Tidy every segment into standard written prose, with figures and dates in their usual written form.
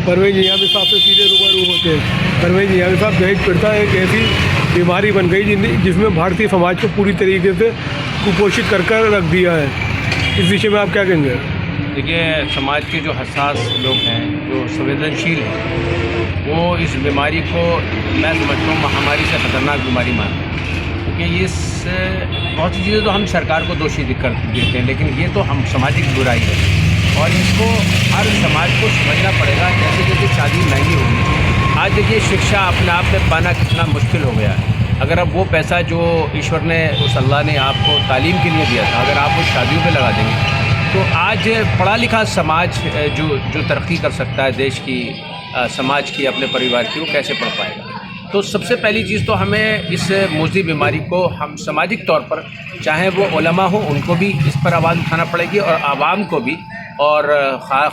Parvez Naomi साहब से सीधे रूबरू होते हैं। परवेज नियामी साहब, दहेज प्रथा एक ऐसी बीमारी बन गई जिसमें भारतीय समाज को पूरी तरीके से कुपोषित कर रख दिया है। इस विषय में आप क्या कहेंगे? देखिए, समाज के जो हसास लोग हैं, जो संवेदनशील हैं, वो इस बीमारी को मैं समझता हूँ महामारी से ख़तरनाक बीमारी मानते हैं। क्योंकि इस बहुत सी चीज़ें तो हम सरकार को दोषी कर देते हैं, लेकिन ये तो हम सामाजिक बुराई है और इसको हर समाज को समझना पड़ेगा। जैसे जैसे शादी महंगी होगी, आज देखिए शिक्षा अपने आप में पाना कितना मुश्किल हो गया है। अगर अब वो पैसा जो ईश्वर ने, उस अल्लाह ने आपको तालीम के लिए दिया था, अगर आप वो शादियों पे लगा देंगे तो आज पढ़ा लिखा समाज जो तरक्की कर सकता है देश की, समाज की, अपने परिवार की, वो कैसे पढ़ पाएगा? तो सबसे पहली चीज़ तो हमें इस मोज़ी बीमारी को हम सामाजिक तौर पर, चाहे वो उलमा हो, उनको भी इस पर आवाज़ उठाना पड़ेगी और आवाम को भी और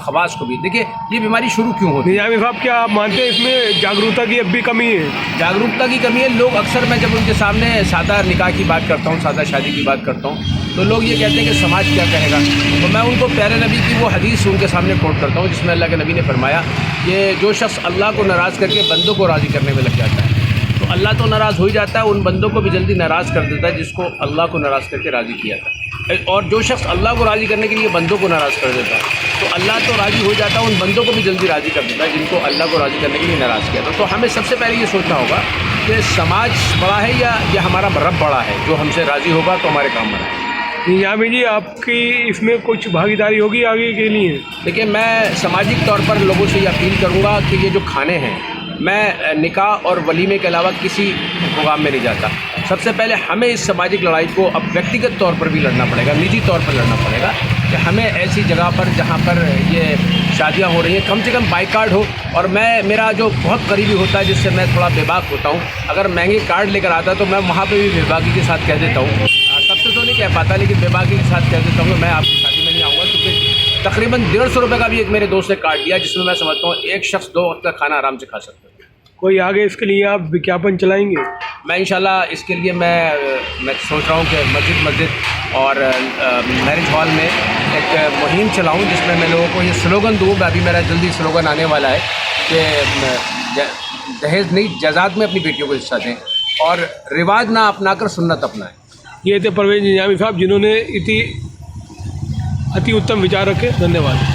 ख़वास को भी। देखिए, ये बीमारी शुरू क्यों होती है? नियामी साहब, क्या आप मानते हैं इसमें जागरूकता की अब भी कमी है? जागरूकता की कमी है। लोग अक्सर, मैं जब उनके सामने सादा निकाह की बात करता हूँ, सादा शादी की बात करता हूँ, तो लोग ये कहते हैं कि समाज क्या कहेगा। तो मैं उनको प्यारे नबी की वो हदीस उनके सामने कोट करता हूँ, जिसमें अल्लाह के नबी ने फरमाया, ये जो शख्स अल्लाह को नाराज़ करके बंदों को राज़ी करने में लग जाता है, तो अल्लाह तो नाराज़ हो ही जाता है, उन बंदों को भी जल्दी नाराज़ कर देता है जिसको अल्लाह को नाराज़ करके राज़ी किया था। और जो शख्स अल्लाह को राज़ी करने के लिए बंदों को नाराज़ कर देता है, तो अल्लाह तो राज़ी हो जाता है, उन बंदों को भी जल्दी राज़ी कर देता है जिनको अल्लाह को राज़ी करने के लिए नाराज़ किया था। तो हमें सबसे पहले ये सोचना होगा कि समाज बड़ा है या हमारा रब बड़ा है, जो हमसे राज़ी होगा तो हमारे काम बना है। नियामी जी, आपकी इसमें कुछ भागीदारी होगी आगे के लिए? देखिए, मैं सामाजिक तौर पर लोगों से ये अपील करूँगा कि ये जो खाने हैं, मैं निकाह और वलीमे के अलावा किसी प्रोग्राम में नहीं जाता। सबसे पहले हमें इस सामाजिक लड़ाई को अब व्यक्तिगत तौर पर भी लड़ना पड़ेगा, निजी तौर पर लड़ना पड़ेगा कि हमें ऐसी जगह पर जहाँ पर ये शादियाँ हो रही हैं, कम से कम बाइकाट हो। और मेरा जो बहुत करीबी होता है, जिससे मैं थोड़ा बेबाक होता हूँ, अगर महंगे कार्ड लेकर आता तो मैं वहाँ पर भी बेबाकी के साथ कह देता हूँ, सबसे तो नहीं कह पाता, लेकिन बेबाकी के साथ कह देता हूँ कि मैं आपकी शादी में नहीं आऊँगा। क्योंकि तकरीबन 150 रुपये का भी एक मेरे दोस्त ने कार्ड दिया, जिसमें मैं समझता हूँ एक शख्स 2 वक्त का खाना आराम से खा सकता है। कोई आगे इसके लिए आप विज्ञापन चलाएंगे? मैं इंशाल्लाह इसके लिए मैं सोच रहा हूँ कि मस्जिद और मैरिज हॉल में एक मुहिम चलाऊँ, जिसमें मैं लोगों को ये स्लोगन दूँ। अभी मेरा जल्दी स्लोगन आने वाला है कि दहेज नहीं, जज़ात में अपनी बेटियों को हिस्सा दें और रिवाज ना अपना कर सुन्नत अपनाएं। ये थे परवेज नियामी साहब, जिन्होंने अति उत्तम विचार रखे। धन्यवाद।